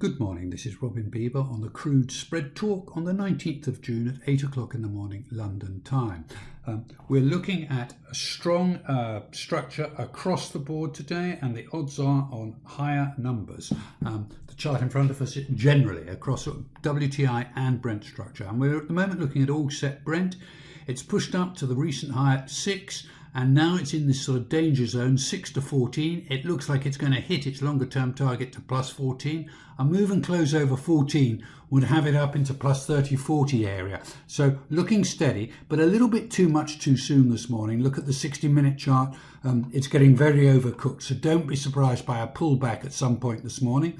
Good morning, this is Robin Beaver on the Crude SpreadTalk on the 19th of June at 8 o'clock in the morning London time. We're looking at a strong structure across the board today, and the odds are on higher numbers. The chart in front of us is generally across WTI and Brent structure, and we're at the moment looking at all set Brent. It's pushed up to the recent high at 6, and now it's in this sort of danger zone, 6 to 14. It looks like it's going to hit its longer term target to plus 14. A move and close over 14 would have it up into plus 30, 40 area. So looking steady, but a little bit too much too soon this morning. Look at the 60-minute chart. It's getting very overcooked. So don't be surprised by a pullback at some point this morning.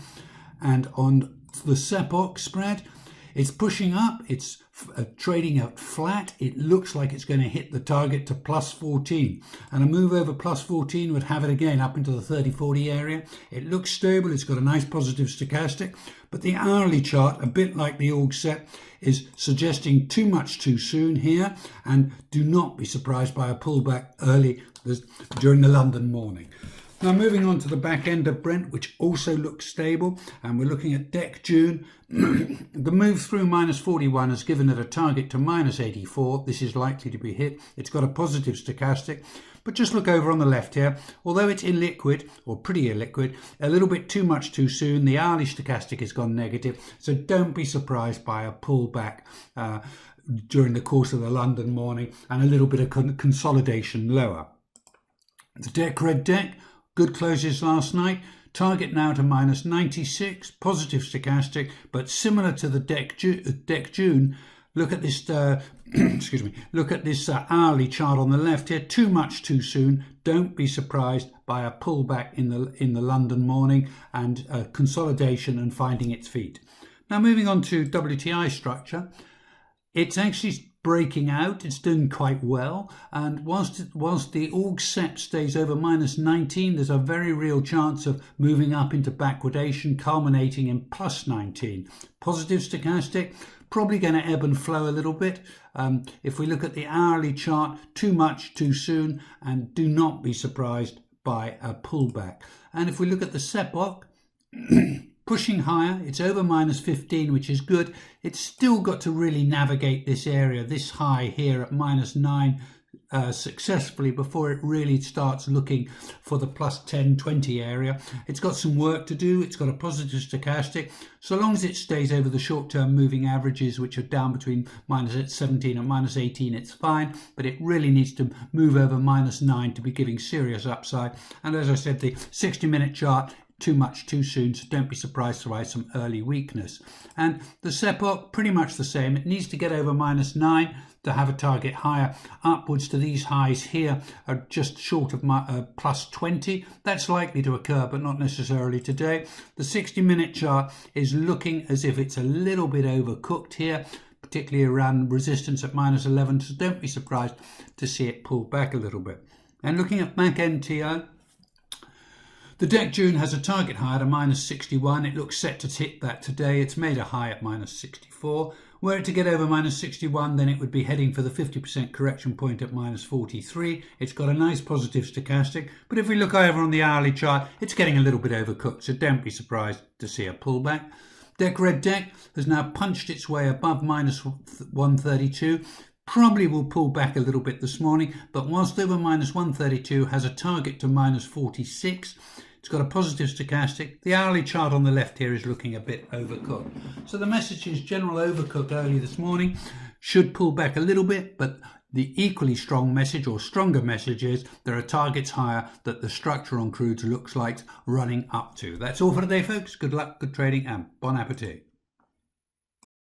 And on the SEPOC spread, it's pushing up, it's trading out flat. It looks like it's going to hit the target to plus 14. And a move over plus 14 would have it again up into the 30-40 area. It looks stable, it's got a nice positive stochastic. But the hourly chart, a bit like the org set, is suggesting too much too soon here. And do not be surprised by a pullback early during the London morning. Now moving on to the back end of Brent, which also looks stable, and we're looking at DEC June. The move through minus 41 has given it a target to minus 84. This is likely to be hit. It's got a positive stochastic, but just look over on the left here. Although it's illiquid, or pretty illiquid, a little bit too much too soon. The hourly stochastic has gone negative, so don't be surprised by a pullback during the course of the London morning and a little bit of consolidation lower. The DEC Red DEC, good closes last night. Target now to minus 96, positive stochastic, but similar to the DEC June. Look at this, excuse me. Look at this hourly chart on the left here. Too much too soon. Don't be surprised by a pullback in the London morning and consolidation and finding its feet. Now moving on to WTI structure, it's actually breaking out. It's doing quite well, and whilst the org set stays over minus 19, there's a very real chance of moving up into backwardation, culminating in plus 19. Positive stochastic, probably going to ebb and flow a little bit. If we look at the hourly chart, too much too soon, and do not be surprised by a pullback. And if we look at the SEPOC, pushing higher, it's over minus 15, which is good. It's still got to really navigate this area, this high here at minus 9 successfully before it really starts looking for the plus 10, 20 area. It's got some work to do. It's got a positive stochastic. So long as it stays over the short-term moving averages, which are down between minus 17 and minus 18, it's fine. But it really needs to move over minus 9 to be giving serious upside. And as I said, the 60-minute chart, too much too soon, so don't be surprised by some early weakness. And the SEPOC, pretty much the same. It needs to get over minus 9 to have a target higher. Upwards to these highs here are just short of plus 20. That's likely to occur, but not necessarily today. The 60-minute chart is looking as if it's a little bit overcooked here, particularly around resistance at minus 11, so don't be surprised to see it pull back a little bit. And looking at back-end TO, the DEC June has a target high at a minus 61. It looks set to hit that today. It's made a high at minus 64. Were it to get over minus 61, then it would be heading for the 50% correction point at minus 43. It's got a nice positive stochastic. But if we look over on the hourly chart, it's getting a little bit overcooked. So don't be surprised to see a pullback. DEC Red DEC has now punched its way above minus 132. Probably will pull back a little bit this morning, but whilst over minus 132 has a target to minus 46, it's got a positive stochastic. The hourly chart on the left here is looking a bit overcooked. So the message is general overcook early this morning, should pull back a little bit, but the equally strong message or stronger message is there are targets higher that the structure on crude looks like running up to. That's all for today, folks. Good luck, good trading, and bon appetit.